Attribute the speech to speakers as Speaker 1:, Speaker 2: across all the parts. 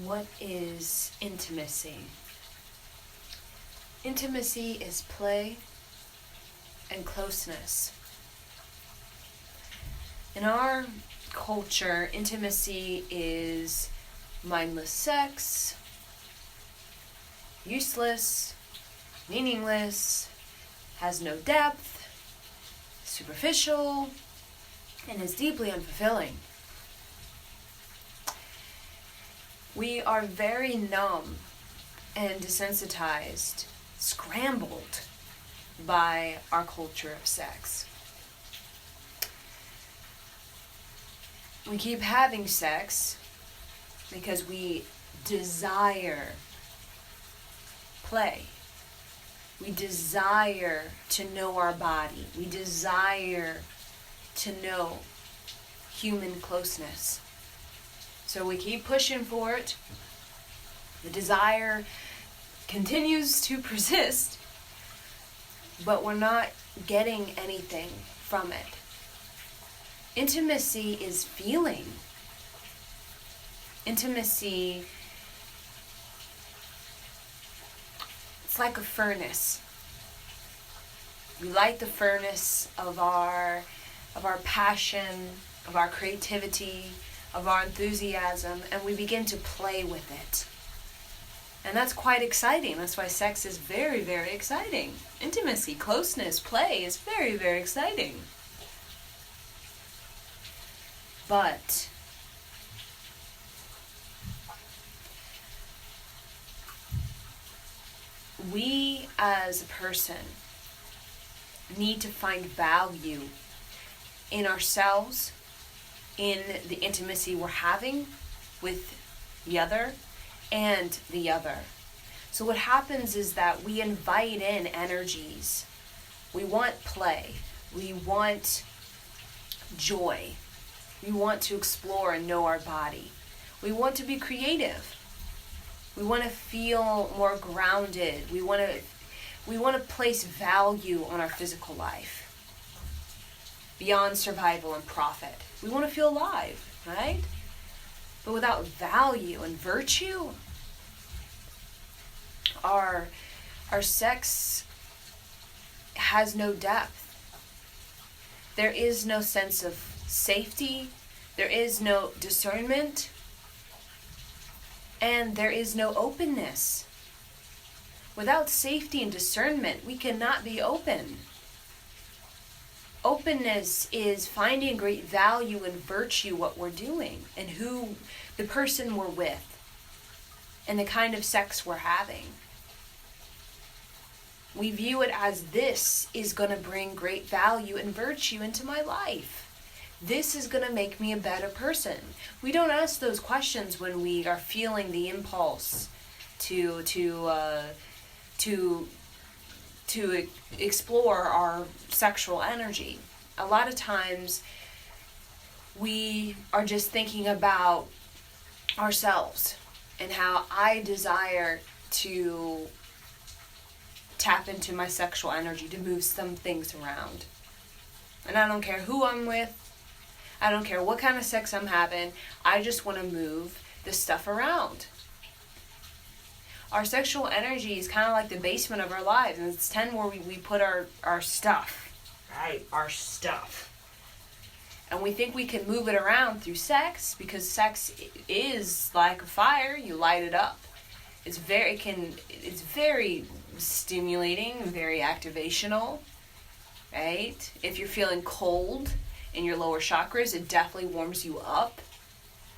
Speaker 1: What is intimacy? Intimacy is play and closeness. In our culture, intimacy is mindless sex, useless, meaningless, has no depth, superficial, and is deeply unfulfilling. We are very numb and desensitized, scrambled by our culture of sex. We keep having sex because we desire play. We desire to know our body. We desire to know human closeness. So we keep pushing for it. The desire continues to persist, but we're not getting anything from it. Intimacy is feeling. Intimacy, it's like a furnace. We light the furnace of our passion, of our creativity, of our enthusiasm, and we begin to play with it. And that's quite exciting. That's why sex is very, very exciting. Intimacy, closeness, play is very, very exciting. But we as a person need to find value in ourselves, in the intimacy we're having with the other and the other. So what happens is that we invite in energies. We want play. We want joy. We want to explore and know our body. We want to be creative. We want to feel more grounded. We want to place value on our physical life beyond survival and profit. We want to feel alive, right? But without value and virtue, our sex has no depth. There is no sense of safety. There is no discernment. And there is no openness. Without safety and discernment, we cannot be open. Openness is finding great value and virtue what we're doing and who the person we're with and the kind of sex we're having. We view it as this is going to bring great value and virtue into my life. This is going to make me a better person. We don't ask those questions when we are feeling the impulse to explore our sexual energy. A lot of times we are just thinking about ourselves and how I desire to tap into my sexual energy to move some things around. And I don't care who I'm with. I don't care what kind of sex I'm having. I just want to move this stuff around. Our sexual energy is kind of like the basement of our lives. And it's where we put our stuff, right? Our stuff. And we think we can move it around through sex because sex is like a fire. You light it up. It's very stimulating, very activational, right? If you're feeling cold in your lower chakras, it definitely warms you up.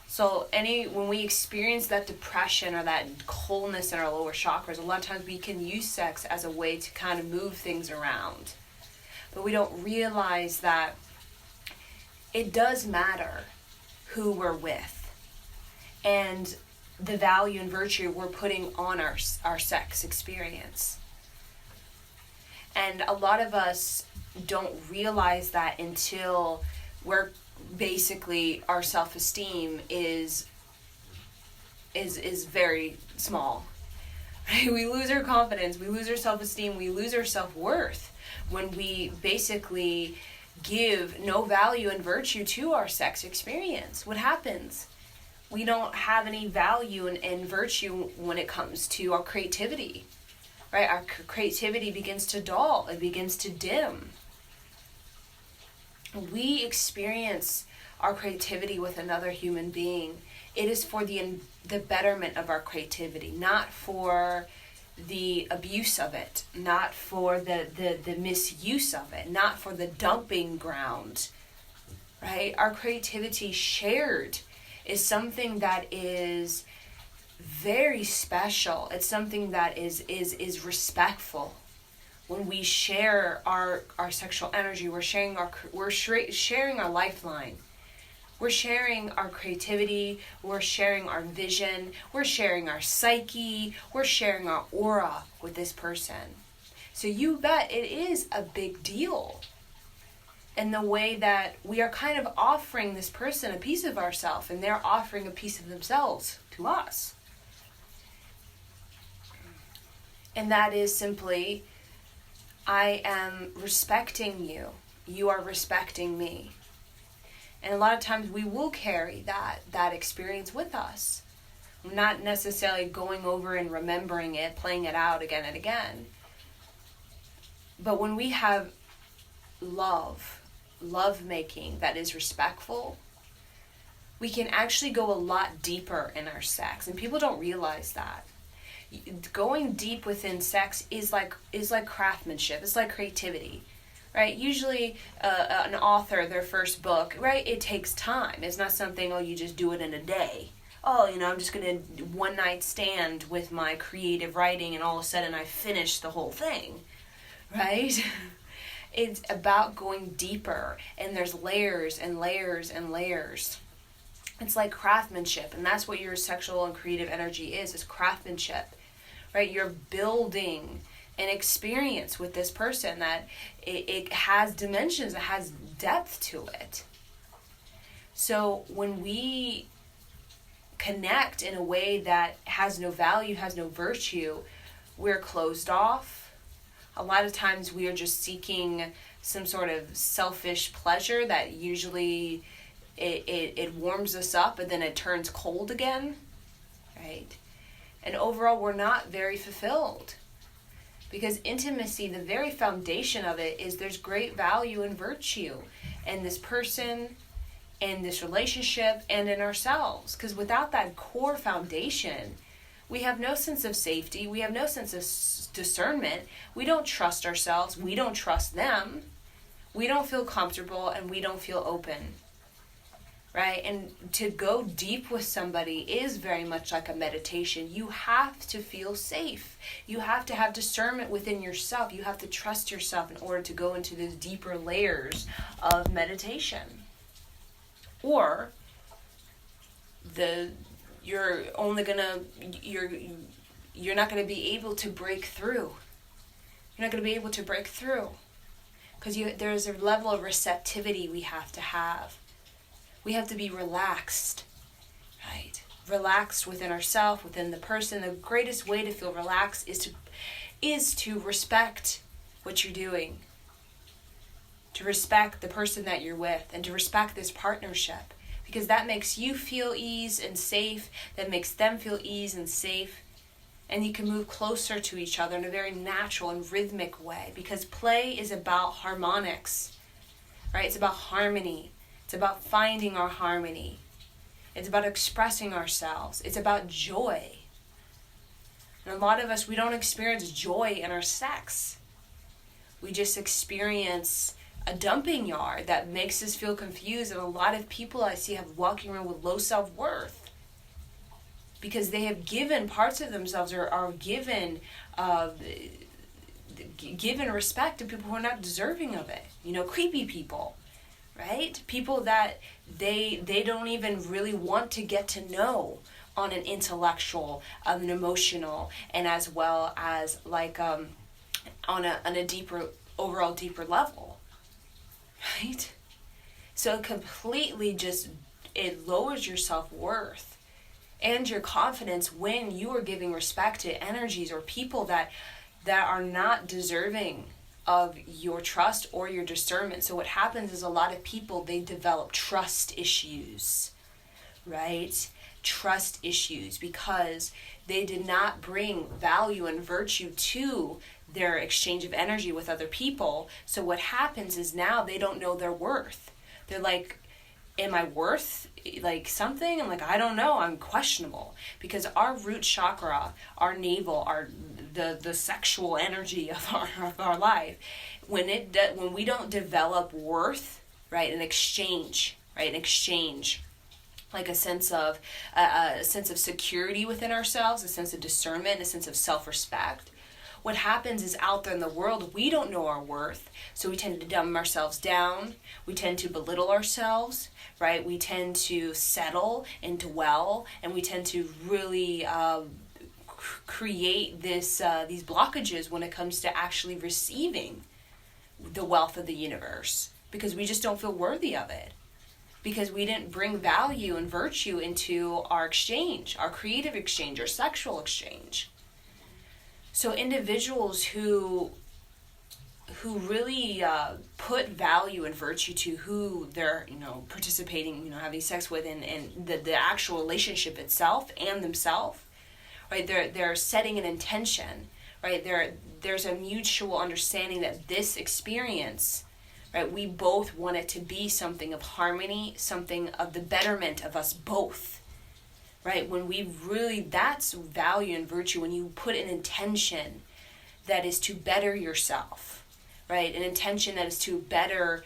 Speaker 1: So when we experience that depression or that coldness in our lower chakras, a lot of times we can use sex as a way to kind of move things around. But we don't realize that it does matter who we're with and the value and virtue we're putting on our sex experience. And a lot of us don't realize that until we're basically our self-esteem is very small. Right? We lose our confidence, we lose our self-esteem, we lose our self-worth when we basically give no value and virtue to our sex experience. What happens? We don't have any value and virtue when it comes to our creativity, right? Our creativity begins to dull. It begins to dim. We experience our creativity with another human being. It is for the betterment of our creativity, not for the abuse of it, not for the misuse of it, not for the dumping ground, right? Our creativity shared is something that is very special. It's something that is respectful. When we share our sexual energy, we're sharing our lifeline. We're sharing our creativity, we're sharing our vision, we're sharing our psyche, we're sharing our aura with this person. So you bet it is a big deal. In the way that we are kind of offering this person a piece of ourselves, and they're offering a piece of themselves to us. And that is simply, I am respecting you. You are respecting me. And a lot of times we will carry that experience with us. Not necessarily going over and remembering it, playing it out again and again. But when we have love making that is respectful, we can actually go a lot deeper in our sex. And people don't realize that. Going deep within sex is like craftsmanship. It's like creativity. Right? Usually an author, their first book, right? It takes time. It's not something, you just do it in a day. I'm just going to one night stand with my creative writing and all of a sudden I finish the whole thing. Right? It's about going deeper, and there's layers and layers and layers. It's like craftsmanship, and that's what your sexual and creative energy is craftsmanship. Right? You're building an experience with this person that it has dimensions, it has depth to it. So when we connect in a way that has no value, has no virtue, we're closed off. A lot of times we are just seeking some sort of selfish pleasure that usually it warms us up and then it turns cold again, right? And overall we're not very fulfilled. Because intimacy, the very foundation of it is there's great value and virtue in this person, in this relationship, and in ourselves. Because without that core foundation, we have no sense of safety. We have no sense of discernment. We don't trust ourselves. We don't trust them. We don't feel comfortable, and we don't feel open. Right? And to go deep with somebody is very much like a meditation. You have to feel safe. You have to have discernment within yourself. You have to trust yourself in order to go into those deeper layers of meditation. Or you're not going to be able to break through. You're not going to be able to break through because there's a level of receptivity we have to have. We have to be relaxed, right? Relaxed within ourselves, within the person. The greatest way to feel relaxed is to respect what you're doing, to respect the person that you're with, and to respect this partnership, because that makes you feel ease and safe. That makes them feel ease and safe, and you can move closer to each other in a very natural and rhythmic way. Because play is about harmonics, right? It's about harmony. It's about finding our harmony. It's about expressing ourselves. It's about joy. And a lot of us, we don't experience joy in our sex. We just experience a dumping yard that makes us feel confused. And a lot of people I see have walking around with low self-worth because they have given parts of themselves or are given respect to people who are not deserving of it. Creepy people. Right? People that they don't even really want to get to know on an intellectual, an emotional, and as well as on a deeper, overall deeper level. Right? So completely it lowers your self-worth and your confidence when you are giving respect to energies or people that are not deserving of your trust or your discernment. So what happens is a lot of people, they develop trust issues. right? Trust issues, because they did not bring value and virtue to their exchange of energy with other people. So what happens is now they don't know their worth. They're like, am I worth like something? I'm like, I don't know, I'm questionable. Because our root chakra, our navel, our the sexual energy of our life, when we don't develop worth, right, an exchange, like a sense of security within ourselves, a sense of discernment, a sense of self-respect. What happens is out there in the world, we don't know our worth, so we tend to dumb ourselves down, we tend to belittle ourselves, right? We tend to settle and dwell, and we tend to really create these blockages when it comes to actually receiving the wealth of the universe, because we just don't feel worthy of it, because we didn't bring value and virtue into our exchange, our creative exchange, our sexual exchange. So individuals who really put value and virtue to who they're participating, having sex with, and the actual relationship itself and themselves, right? They're setting an intention, right? There's a mutual understanding that this experience, right, we both want it to be something of harmony, something of the betterment of us both. Right, that's value and virtue, when you put an intention that is to better yourself, right? An intention that is to better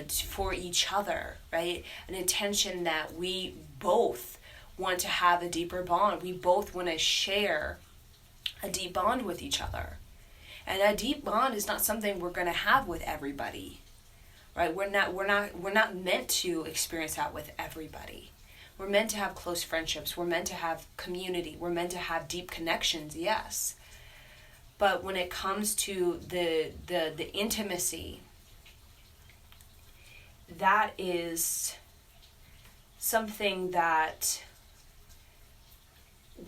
Speaker 1: for each other, right? An intention that we both want to have a deeper bond. We both want to share a deep bond with each other. And a deep bond is not something we're going to have with everybody, right? We're not meant to experience that with everybody. We're meant to have close friendships. We're meant to have community. We're meant to have deep connections, yes. But when it comes to the intimacy, that is something that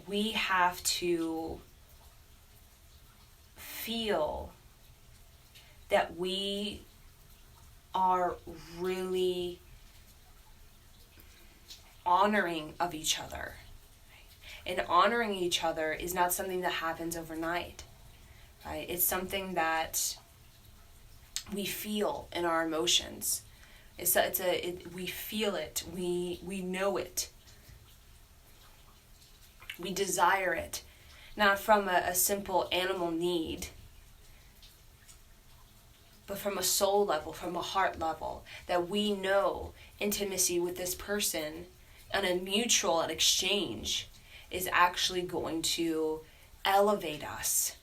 Speaker 1: we have to feel that we are really honoring of each other. And honoring each other is not something that happens overnight, right? It's something that we feel in our emotions. We feel it. We know it. We desire it, not from a simple animal need, but from a soul level, from a heart level, that we know intimacy with this person and a mutual exchange is actually going to elevate us.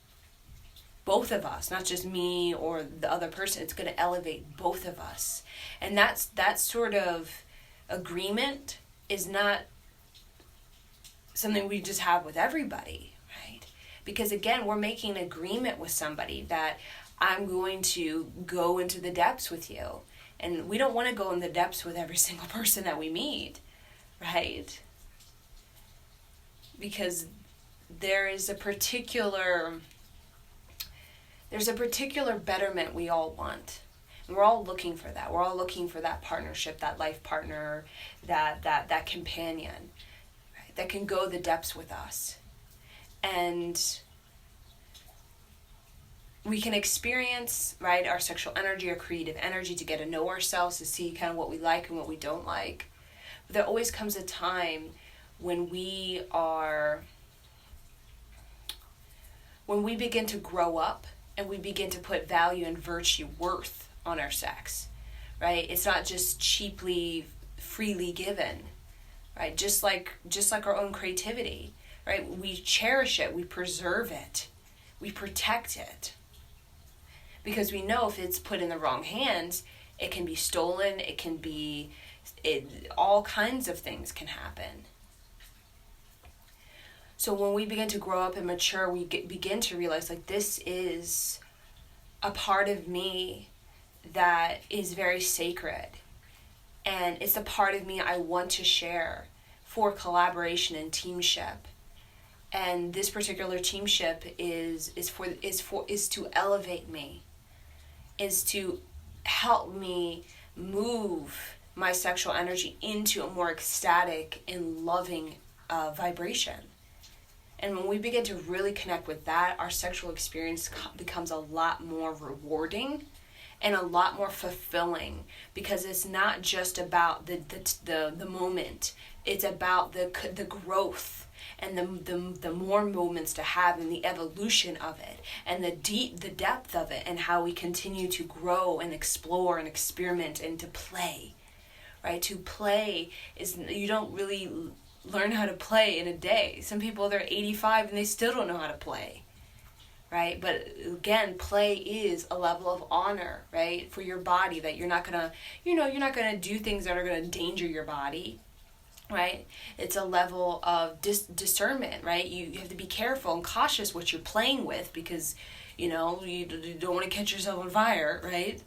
Speaker 1: Both of us, not just me or the other person. It's going to elevate both of us. And that sort of agreement is not something we just have with everybody, right? Because again, we're making an agreement with somebody that I'm going to go into the depths with you. And we don't want to go in the depths with every single person that we meet, right? Because there's a particular betterment we all want. And we're all looking for that. We're all looking for that partnership, that life partner, that companion, right, that can go the depths with us. And we can experience, right, our sexual energy, our creative energy, to get to know ourselves, to see kind of what we like and what we don't like. But there always comes a time when we begin to grow up and we begin to put value and virtue, worth on our sex, right? It's not just cheaply, freely given, right? Just like our own creativity, right? We cherish it, we preserve it, we protect it. Because we know if it's put in the wrong hands, it can be stolen, all kinds of things can happen. So when we begin to grow up and mature, we begin to realize, like, this is a part of me that is very sacred. And it's a part of me I want to share for collaboration and teamship. And this particular teamship is to elevate me, is to help me move my sexual energy into a more ecstatic and loving vibration. And when we begin to really connect with that, our sexual experience becomes a lot more rewarding and a lot more fulfilling, because it's not just about the moment. It's about the growth and the more moments to have, and the evolution of it, and the depth of it, and how we continue to grow and explore and experiment and to play, right? To play is, you don't really learn how to play in a day. Some people, they're 85 and they still don't know how to play, right? But again, play is a level of honor, right, for your body, that you're not gonna, you're not gonna do things that are gonna endanger your body, right? It's a level of discernment, right? You have to be careful and cautious what you're playing with, because you don't want to catch yourself on fire, right?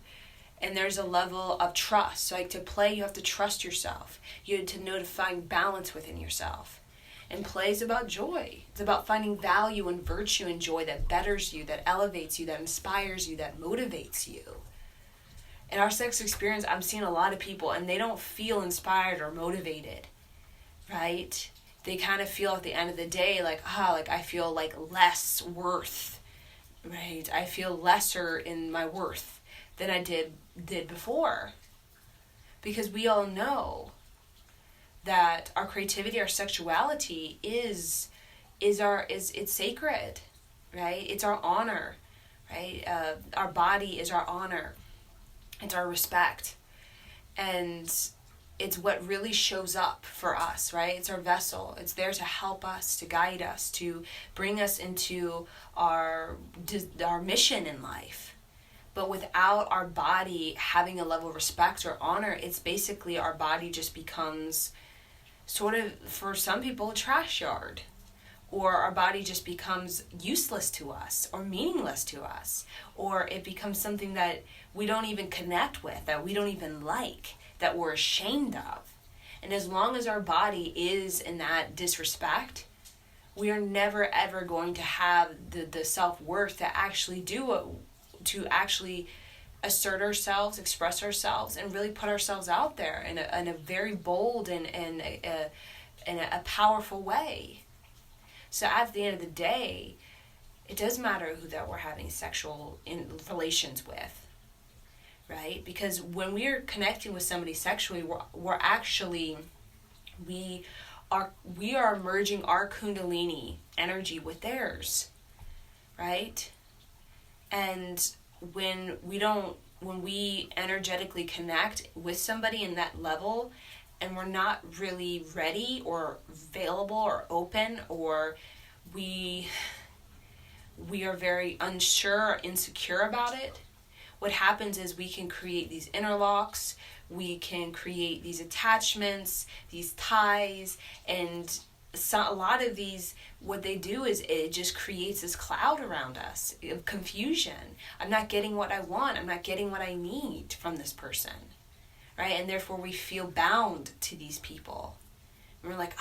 Speaker 1: And there's a level of trust. So like, to play, you have to trust yourself. You have to know to find balance within yourself. And play is about joy. It's about finding value and virtue and joy that betters you, that elevates you, that inspires you, that motivates you. In our sex experience, I'm seeing a lot of people, and they don't feel inspired or motivated, right? They kind of feel at the end of the day like, I feel like less worth, right? I feel lesser in my worth than I did before. Because we all know that our creativity, our sexuality is it's sacred, right? It's our honor, right? Our body is our honor. It's our respect. And it's what really shows up for us, right? It's our vessel. It's there to help us, to guide us, to bring us into our mission in life. But without our body having a level of respect or honor, it's basically, our body just becomes sort of, for some people, a trash yard. Or our body just becomes useless to us or meaningless to us. Or it becomes something that we don't even connect with, that we don't even like, that we're ashamed of. And as long as our body is in that disrespect, we are never ever going to have the self-worth to actually to actually assert ourselves, express ourselves, and really put ourselves out there in a very bold and a powerful way. So at the end of the day, it does matter who that we're having sexual relations with, right? Because when we're connecting with somebody sexually, we're actually, we are merging our kundalini energy with theirs, right? And when we energetically connect with somebody in that level, and we're not really ready or available or open, or we are very unsure or insecure about it, what happens is we can create these interlocks, we can create these attachments, these ties, and a lot of these, what they do is it just creates this cloud around us of confusion. I'm not getting what I want. I'm not getting what I need from this person, right? And therefore we feel bound to these people. And we're like,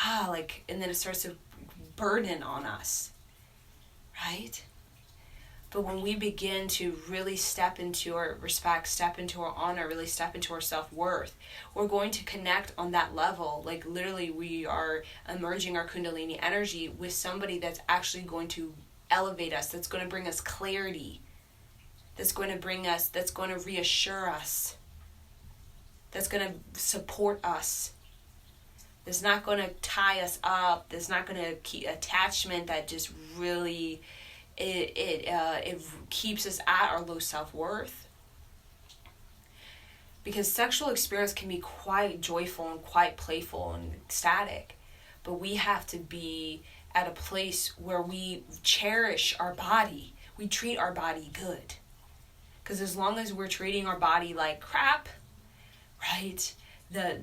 Speaker 1: and then it starts to burden on us, right? But when we begin to really step into our respect, step into our honor, really step into our self-worth, we're going to connect on that level. Like literally, we are emerging our kundalini energy with somebody that's actually going to elevate us, that's going to bring us clarity, that's going to reassure us, that's going to support us, that's not going to tie us up, that's not going to keep attachment that just really... It keeps us at our low self-worth. Because sexual experience can be quite joyful and quite playful and ecstatic, but we have to be at a place where we cherish our body. We treat our body good. Because as long as we're treating our body like crap, right, the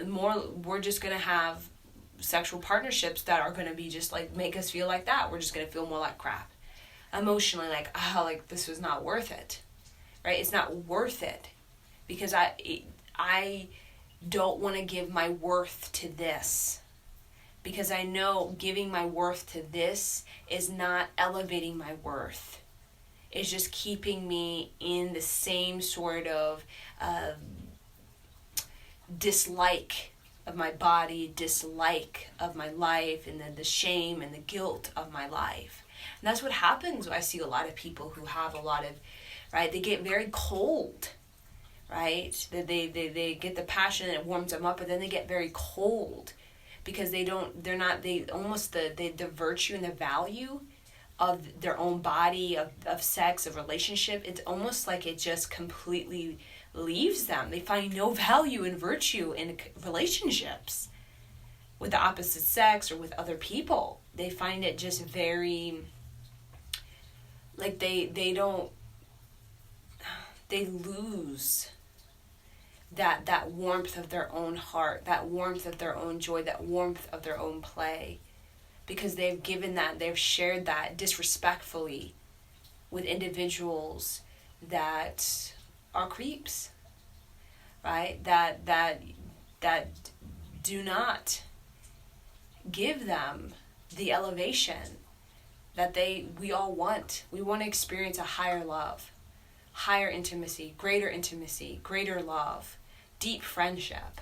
Speaker 1: more we're just going to have sexual partnerships that are going to be just like make us feel like that. We're just going to feel more like crap. Emotionally, like this was not worth it, right? It's not worth it because I don't want to give my worth to this, because I know giving my worth to this is not elevating my worth. It's just keeping me in the same sort of dislike of my body, dislike of my life, and then the shame and the guilt of my life. And that's what happens when I see a lot of people who have a lot of, right, they get very cold, right? They get the passion and it warms them up, but then they get very cold because the virtue and the value of their own body, of sex, of relationship, it's almost like it just completely leaves them. They find no value and virtue in relationships with the opposite sex or with other people. They find it just very, like they lose that warmth of their own heart, that warmth of their own joy, that warmth of their own play, because they've shared that disrespectfully with individuals that are creeps, right? That do not give them the elevation that we all want. We want to experience a higher love, higher intimacy, greater love, deep friendship.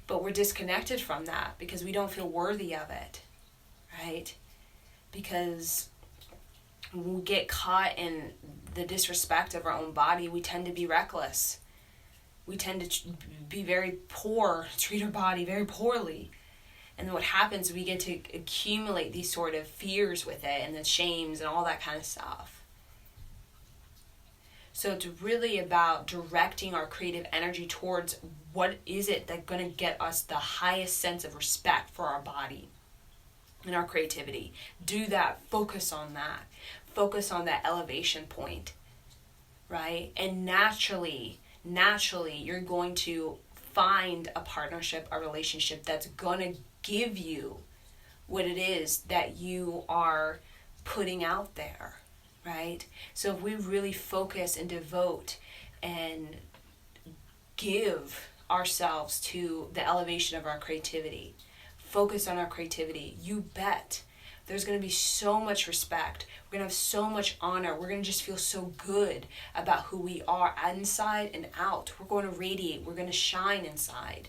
Speaker 1: But we're disconnected from that because we don't feel worthy of it, right? Because when we get caught in the disrespect of our own body, we tend to be reckless. We tend to be very poor, treat our body very poorly. And then what happens, we get to accumulate these sort of fears with it and the shames and all that kind of stuff. So it's really about directing our creative energy towards what is it that's going to get us the highest sense of respect for our body and our creativity. Do that. Focus on that. Focus on that elevation point, right? And naturally, you're going to find a partnership, a relationship that's going to give you what it is that you are putting out there. Right? So if we really focus and devote and give ourselves to the elevation of our creativity, focus on our creativity, you bet there's going to be so much respect. We're going to have so much honor. We're going to just feel so good about who we are inside and out. We're going to radiate. We're going to shine inside.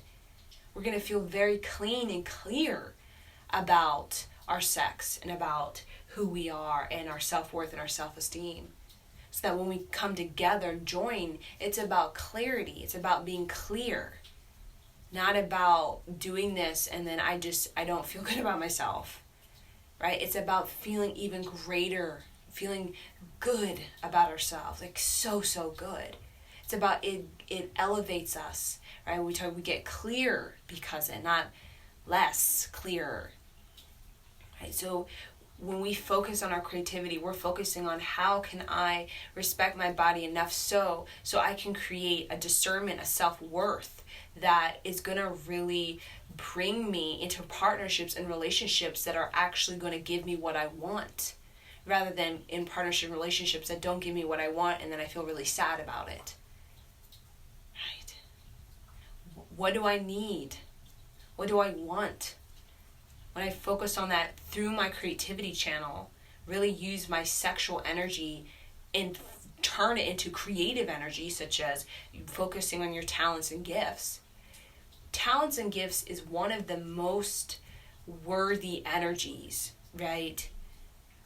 Speaker 1: We're going to feel very clean and clear about our sex and about who we are and our self-worth and our self-esteem. So that when we come together and join, it's about clarity. It's about being clear. Not about doing this and then I don't feel good about myself. Right? It's about feeling even greater, feeling good about ourselves. Like so good. It's about it elevates us. Right? We get clear because it, not less clearer. Right? So when we focus on our creativity, we're focusing on how can I respect my body enough so I can create a discernment, a self-worth that is going to really bring me into partnerships and relationships that are actually going to give me what I want, rather than in partnership relationships that don't give me what I want and then I feel really sad about it. Right? What do I need? What do I want? When I focus on that through my creativity channel, really use my sexual energy and turn it into creative energy, such as focusing on your talents and gifts. Talents and gifts is one of the most worthy energies, right?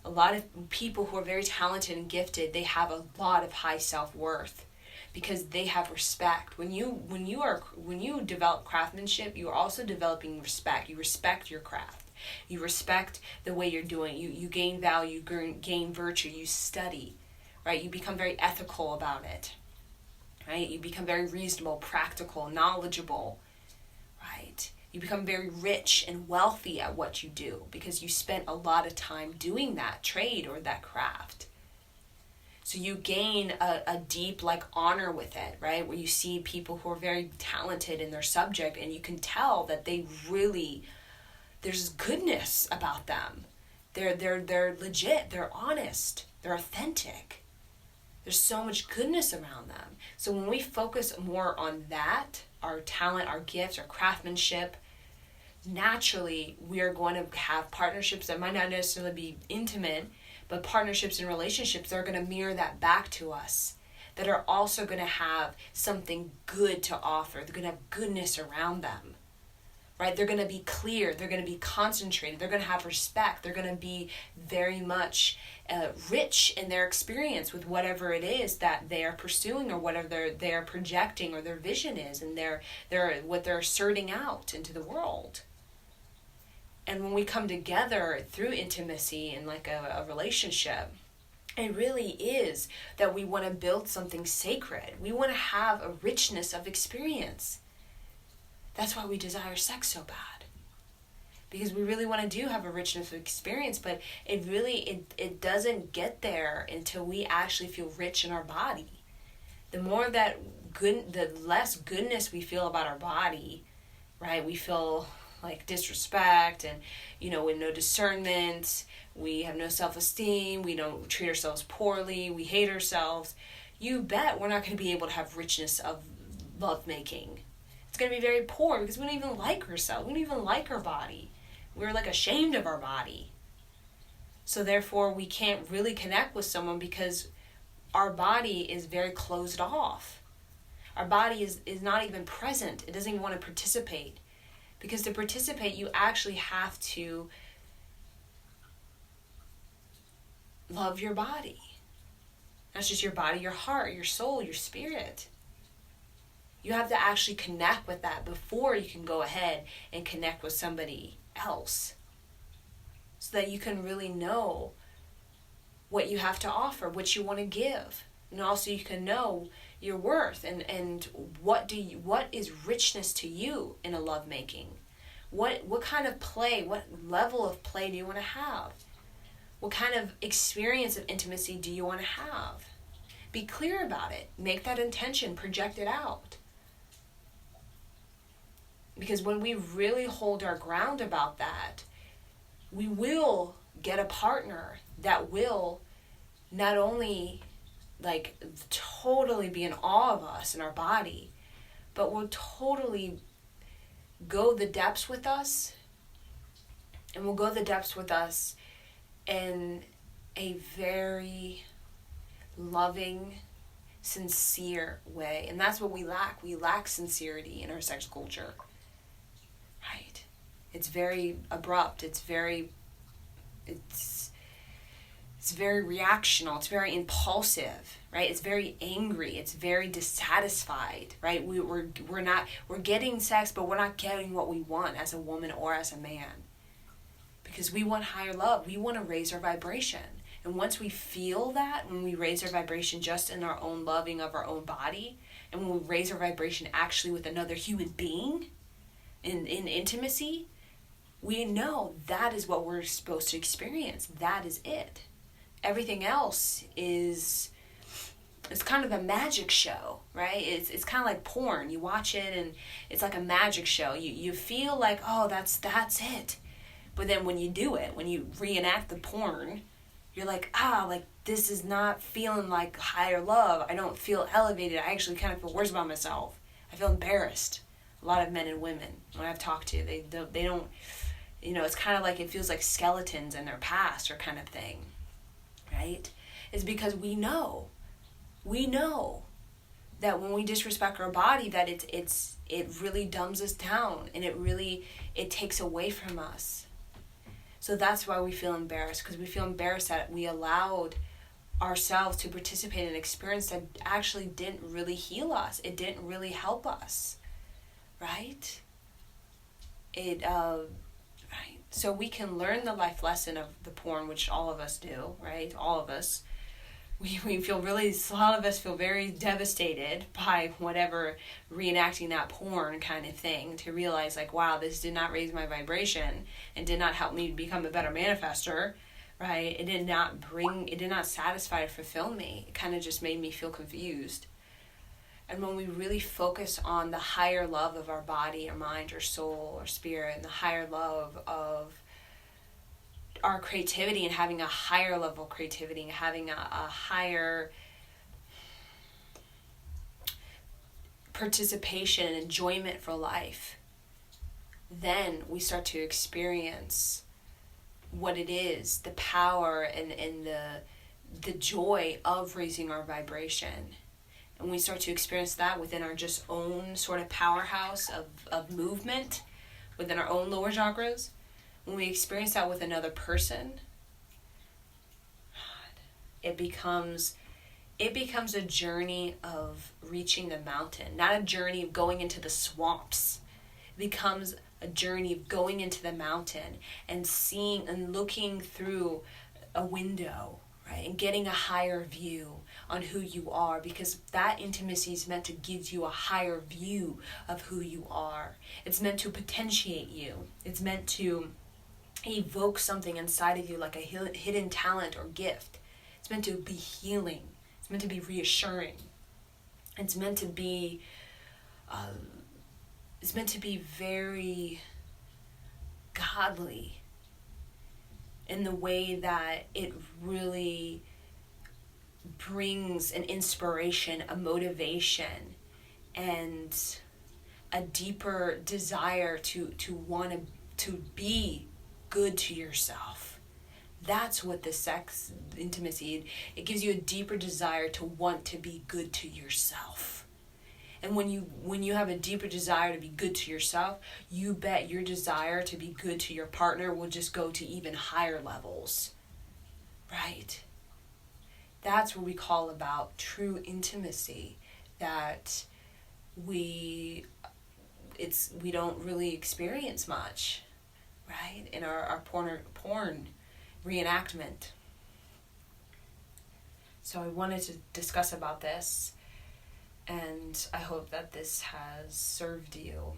Speaker 1: A lot of people who are very talented and gifted, they have a lot of high self-worth because they have respect. When you develop craftsmanship, you are also developing respect. You respect your craft. You respect the way you're doing. You gain value, gain virtue. You study, right? You become very ethical about it, right? You become very reasonable, practical, knowledgeable, right? You become very rich and wealthy at what you do because you spent a lot of time doing that trade or that craft. So you gain a deep honor with it, right? Where you see people who are very talented in their subject and you can tell that they really, there's goodness about them. They're legit, they're honest, they're authentic. There's so much goodness around them. So when we focus more on that, our talent, our gifts, our craftsmanship, naturally we are going to have partnerships that might not necessarily be intimate, but partnerships and relationships that are going to mirror that back to us. that are also going to have something good to offer. They're going to have goodness around them, right? They're going to be clear. They're going to be concentrated. They're going to have respect. They're going to be very much rich in their experience with whatever it is that they are pursuing, or whatever they're projecting, or their vision is, and what they're asserting out into the world. And when we come together through intimacy and like a relationship, it really is that we want to build something sacred. We want to have a richness of experience. That's why we desire sex so bad. Because we really want to have a richness of experience, but it doesn't get there until we actually feel rich in our body. The less goodness we feel about our body, right? We feel like disrespect and, with no discernment. We have no self-esteem. We don't treat ourselves poorly. We hate ourselves. You bet we're not going to be able to have richness of lovemaking. It's going to be very poor because we don't even like ourselves. We don't even like our body. We're like ashamed of our body. So therefore we can't really connect with someone because our body is very closed off. Our body is not even present. It doesn't even want to participate. Because to participate, you actually have to love your body. Not just your body, your heart, your soul, your spirit. You have to actually connect with that before you can go ahead and connect with somebody else. So that you can really know what you have to offer, what you want to give. And also you can know your worth and what is richness to you in a lovemaking. What kind of play, what level of play do you want to have? What kind of experience of intimacy do you want to have? Be clear about it. Make that intention, project it out. Because when we really hold our ground about that, we will get a partner that will not only totally be in awe of us and our body, but will totally go the depths with us, and will go the depths with us in a very loving, sincere way. And that's what we lack. We lack sincerity in our sex culture, right? It's very abrupt. It's very reactional. It's very impulsive, right? It's very angry. It's very dissatisfied, right? We're getting sex, but we're not getting what we want as a woman or as a man. Because we want higher love. We want to raise our vibration. And once we feel that, when we raise our vibration just in our own loving of our own body, and when we raise our vibration actually with another human being in intimacy, we know that is what we're supposed to experience. That is it. Everything else it's kind of a magic show, right? It's kind of like porn. You watch it and it's like a magic show. You feel like, oh, that's it. But then when you do it, when you reenact the porn, you're like, this is not feeling like higher love. I don't feel elevated. I actually kind of feel worse about myself. I feel embarrassed. A lot of men and women, when I've talked to, they don't, it's kind of like it feels like skeletons in their past or kind of thing, right? It's because we know that when we disrespect our body, that it really dumbs us down, and it takes away from us. So that's why we feel embarrassed, because we feel embarrassed that we allowed ourselves to participate in an experience that actually didn't really heal us. It didn't really help us, right? Right. So we can learn the life lesson of the porn, which all of us do, right? All of us. We feel a lot of us feel very devastated by whatever reenacting that porn kind of thing, to realize wow, this did not raise my vibration and did not help me become a better manifester, right? It did not satisfy or fulfill me. It kind of just made me feel confused. And when we really focus on the higher love of our body, our mind, our soul, our spirit, and the higher love of our creativity, and having a higher level of creativity, and having a higher participation and enjoyment for life, then we start to experience what it is, the power and the joy of raising our vibration. and we start to experience that within our just own sort of powerhouse of movement within our own lower chakras, when we experience that with another person, it becomes a journey of reaching the mountain, not a journey of going into the swamps. It becomes a journey of going into the mountain and seeing and looking through a window, right? And getting a higher view on who you are, because that intimacy is meant to give you a higher view of who you are. It's meant to potentiate you. It's meant to evoke something inside of you, like a hidden talent or gift. It's meant to be healing. It's meant to be reassuring. It's meant to be very godly in the way that it really brings an inspiration, a motivation, and a deeper desire to want to be good to yourself. That's what the sex intimacy, it gives you a deeper desire to want to be good to yourself. And when you have a deeper desire to be good to yourself, you bet your desire to be good to your partner will just go to even higher levels. Right? That's what we call about true intimacy, that we don't really experience much, right? In our porn reenactment. So I wanted to discuss about this, and I hope that this has served you.